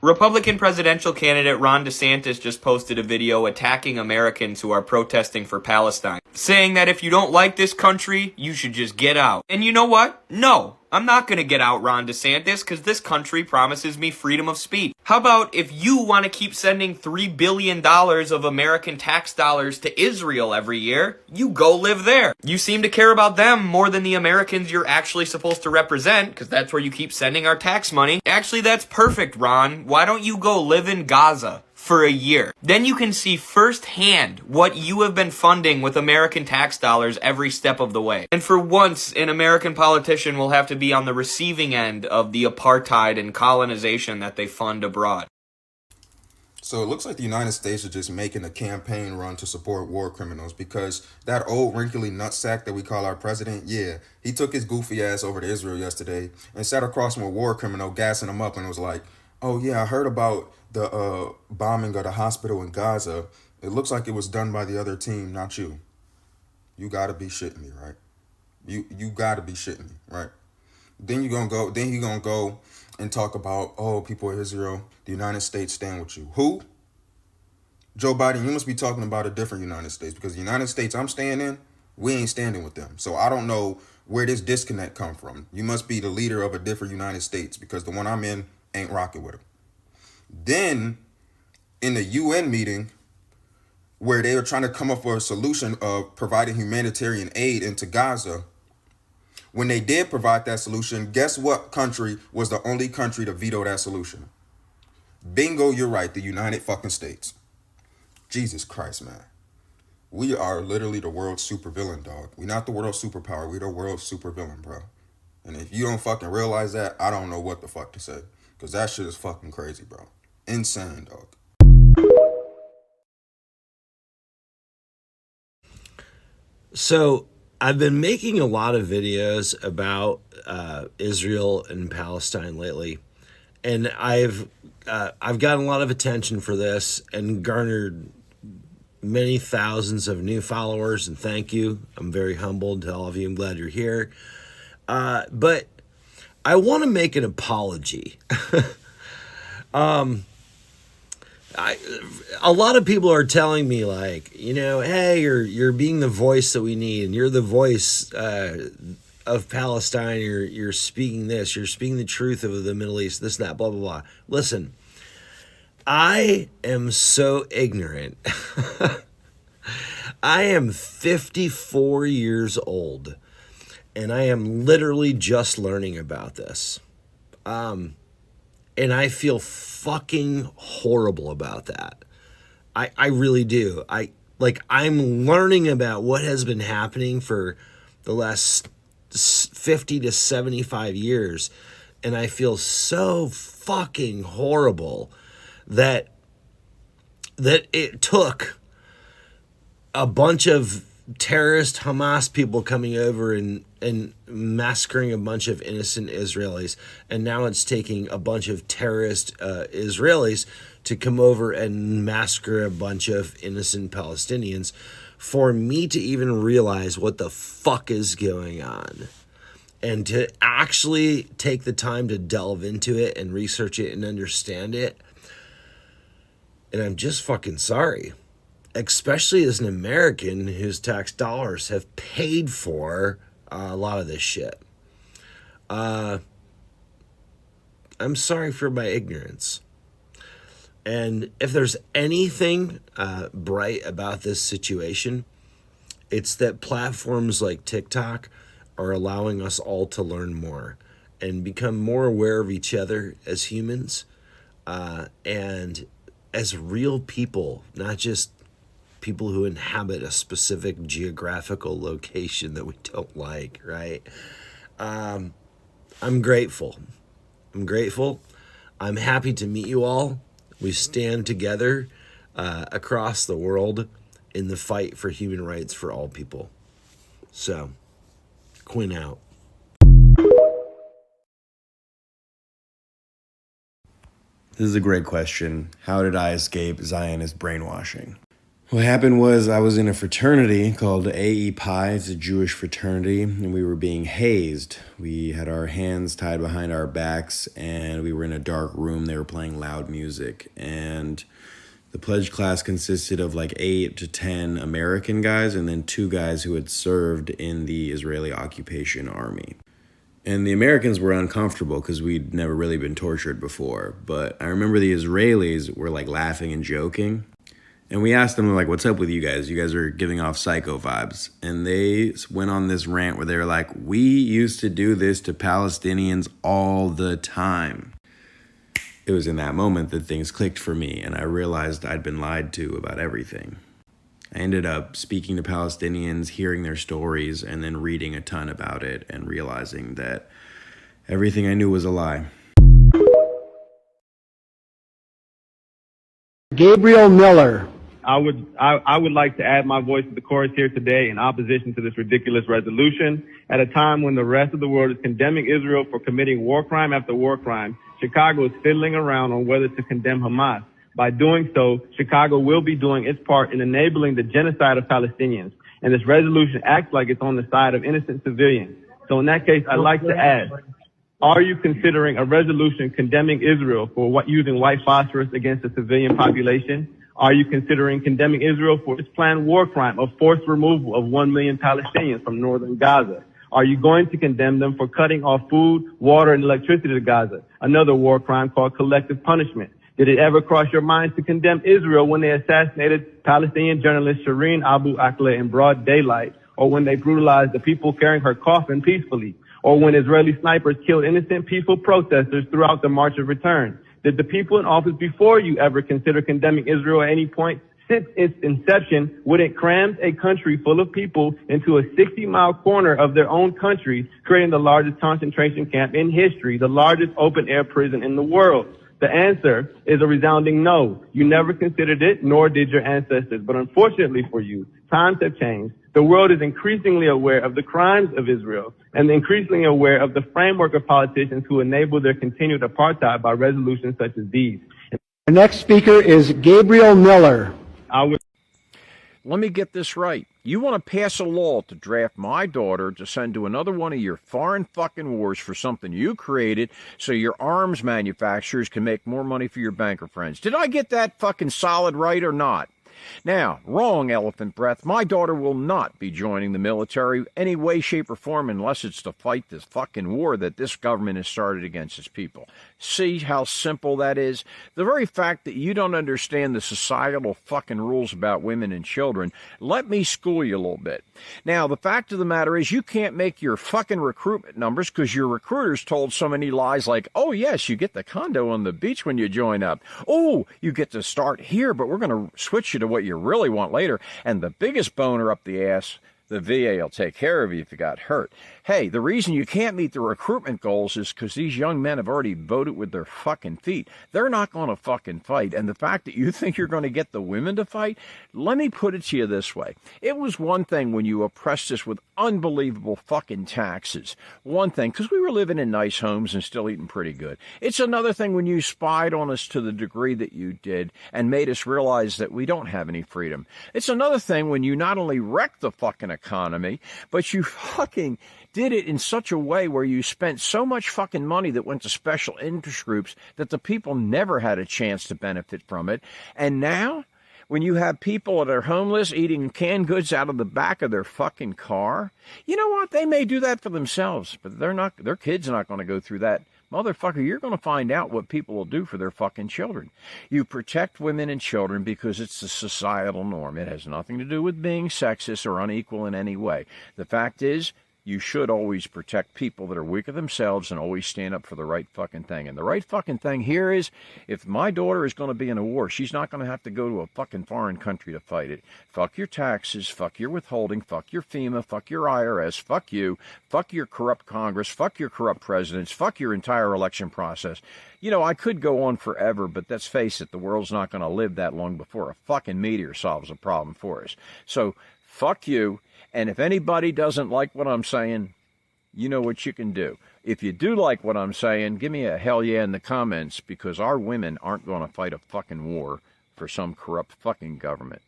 Republican presidential candidate Ron DeSantis just posted a video attacking Americans who are protesting for Palestine, saying that if you don't like this country, you should just get out. And you know what? No, I'm not gonna get out, Ron DeSantis, because this country promises me freedom of speech. How about if you want to keep sending $3 billion of American tax dollars to Israel every year, you go live there. You seem to care about them more than the Americans you're actually supposed to represent, because that's where you keep sending our tax money. Actually, that's perfect, Ron. Why don't you go live in Gaza for a year? Then you can see firsthand what you have been funding with American tax dollars every step of the way. And for once, an American politician will have to be on the receiving end of the apartheid and colonization that they fund abroad. So it looks like the United States is just making a campaign run to support war criminals, because that old wrinkly nutsack that we call our president, yeah, he took his goofy ass over to Israel yesterday and sat across from a war criminal, gassing him up, and was like, oh yeah, I heard about the bombing of the hospital in Gaza. It looks like it was done by the other team, not you. You gotta be shitting me, right? You gotta be shitting me, right? Then he gonna go and talk about, oh, people of Israel, the United States stand with you. Who? Joe Biden, you must be talking about a different United States, because the United States I'm staying in, we ain't standing with them. So I don't know where this disconnect come from. You must be the leader of a different United States, because the one I'm in ain't rocking with him. Then in the UN meeting, where they were trying to come up with a solution of providing humanitarian aid into Gaza, when they did provide that solution, guess what country was the only country to veto that solution? Bingo, you're right, the United fucking States. Jesus Christ, man. We are literally the world's supervillain, dog. We're not the world's superpower. We're the world's supervillain, bro. And if you don't fucking realize that, I don't know what the fuck to say. Because that shit is fucking crazy, bro. Insane, dog. So I've been making a lot of videos about Israel and Palestine lately, and I've gotten a lot of attention for this and garnered many thousands of new followers, and thank you. I'm very humbled to all of you. I'm glad you're here. But I want to make an apology. A lot of people are telling me, like, you know, hey, you're being the voice that we need, and you're the voice of Palestine. You're speaking this. You're speaking the truth of the Middle East. This, that, blah, blah, blah. Listen, I am so ignorant. I am 54 years old, and I am literally just learning about this. And I feel fucking horrible about that. I really do. I'm learning about what has been happening for the last 50 to 75 years, and I feel so fucking horrible that it took a bunch of terrorist Hamas people coming over and massacring a bunch of innocent Israelis, and now it's taking a bunch of terrorist Israelis to come over and massacre a bunch of innocent Palestinians for me to even realize what the fuck is going on, and to actually take the time to delve into it and research it and understand it. And I'm just fucking sorry. Especially as an American whose tax dollars have paid for a lot of this shit. I'm sorry for my ignorance. And if there's anything bright about this situation, it's that platforms like TikTok are allowing us all to learn more and become more aware of each other as humans and as real people, not just people who inhabit a specific geographical location that we don't like, right? I'm grateful. I'm happy to meet you all. We stand together across the world in the fight for human rights for all people. So, Quinn out. This is a great question. How did I escape Zionist brainwashing? What happened was I was in a fraternity called AE Pi. It's a Jewish fraternity, and we were being hazed. We had our hands tied behind our backs, and we were in a dark room. They were playing loud music, and the pledge class consisted of like 8 to 10 American guys and then 2 guys who had served in the Israeli occupation army. And the Americans were uncomfortable because we'd never really been tortured before. But I remember the Israelis were like laughing and joking. And we asked them, like, what's up with you guys? You guys are giving off psycho vibes. And they went on this rant where they were like, we used to do this to Palestinians all the time. It was in that moment that things clicked for me, and I realized I'd been lied to about everything. I ended up speaking to Palestinians, hearing their stories, and then reading a ton about it and realizing that everything I knew was a lie. Gabriel Miller. I would like to add my voice to the chorus here today in opposition to this ridiculous resolution. At a time when the rest of the world is condemning Israel for committing war crime after war crime, Chicago is fiddling around on whether to condemn Hamas. By doing so, Chicago will be doing its part in enabling the genocide of Palestinians. And this resolution acts like it's on the side of innocent civilians. So in that case, I'd like to add, are you considering a resolution condemning Israel for using white phosphorus against the civilian population? Are you considering condemning Israel for its planned war crime of forced removal of 1 million Palestinians from northern Gaza? Are you going to condemn them for cutting off food, water, and electricity to Gaza, another war crime called collective punishment? Did it ever cross your mind to condemn Israel when they assassinated Palestinian journalist Shireen Abu Akleh in broad daylight, or when they brutalized the people carrying her coffin peacefully, or when Israeli snipers killed innocent peaceful protesters throughout the March of Return? Did the people in office before you ever consider condemning Israel at any point? Since its inception, when it crammed a country full of people into a 60-mile corner of their own country, creating the largest concentration camp in history, the largest open-air prison in the world? The answer is a resounding no. You never considered it, nor did your ancestors. But unfortunately for you, times have changed. The world is increasingly aware of the crimes of Israel and increasingly aware of the framework of politicians who enable their continued apartheid by resolutions such as these. The next speaker is Gabriel Miller. Let me get this right. You want to pass a law to draft my daughter to send to another one of your foreign fucking wars for something you created so your arms manufacturers can make more money for your banker friends. Did I get that fucking solid right or not? Now, wrong, elephant breath. My daughter will not be joining the military any way, shape, or form unless it's to fight this fucking war that this government has started against its people. See how simple that is? The very fact that you don't understand the societal fucking rules about women and children, let me school you a little bit. Now, the fact of the matter is you can't make your fucking recruitment numbers because your recruiters told so many lies like, oh, yes, you get the condo on the beach when you join up. Oh, you get to start here, but we're going to switch you to what you really want later. And the biggest boner up the ass, the VA will take care of you if you got hurt. Hey, the reason you can't meet the recruitment goals is because these young men have already voted with their fucking feet. They're not going to fucking fight. And the fact that you think you're going to get the women to fight, let me put it to you this way. It was one thing when you oppressed us with unbelievable fucking taxes. One thing, because we were living in nice homes and still eating pretty good. It's another thing when you spied on us to the degree that you did and made us realize that we don't have any freedom. It's another thing when you not only wrecked the fucking economy, but you fucking did it in such a way where you spent so much fucking money that went to special interest groups that the people never had a chance to benefit from it. And now, when you have people that are homeless eating canned goods out of the back of their fucking car, you know what? They may do that for themselves, but their kids are not going to go through that. Motherfucker, you're going to find out what people will do for their fucking children. You protect women and children because it's the societal norm. It has nothing to do with being sexist or unequal in any way. The fact is, you should always protect people that are weaker themselves and always stand up for the right fucking thing. And the right fucking thing here is, if my daughter is going to be in a war, she's not going to have to go to a fucking foreign country to fight it. Fuck your taxes, fuck your withholding, fuck your FEMA, fuck your IRS, fuck you, fuck your corrupt Congress, fuck your corrupt presidents, fuck your entire election process. You know, I could go on forever, but let's face it, the world's not going to live that long before a fucking meteor solves a problem for us. So, fuck you. And if anybody doesn't like what I'm saying, you know what you can do. If you do like what I'm saying, give me a hell yeah in the comments, because our women aren't going to fight a fucking war for some corrupt fucking government.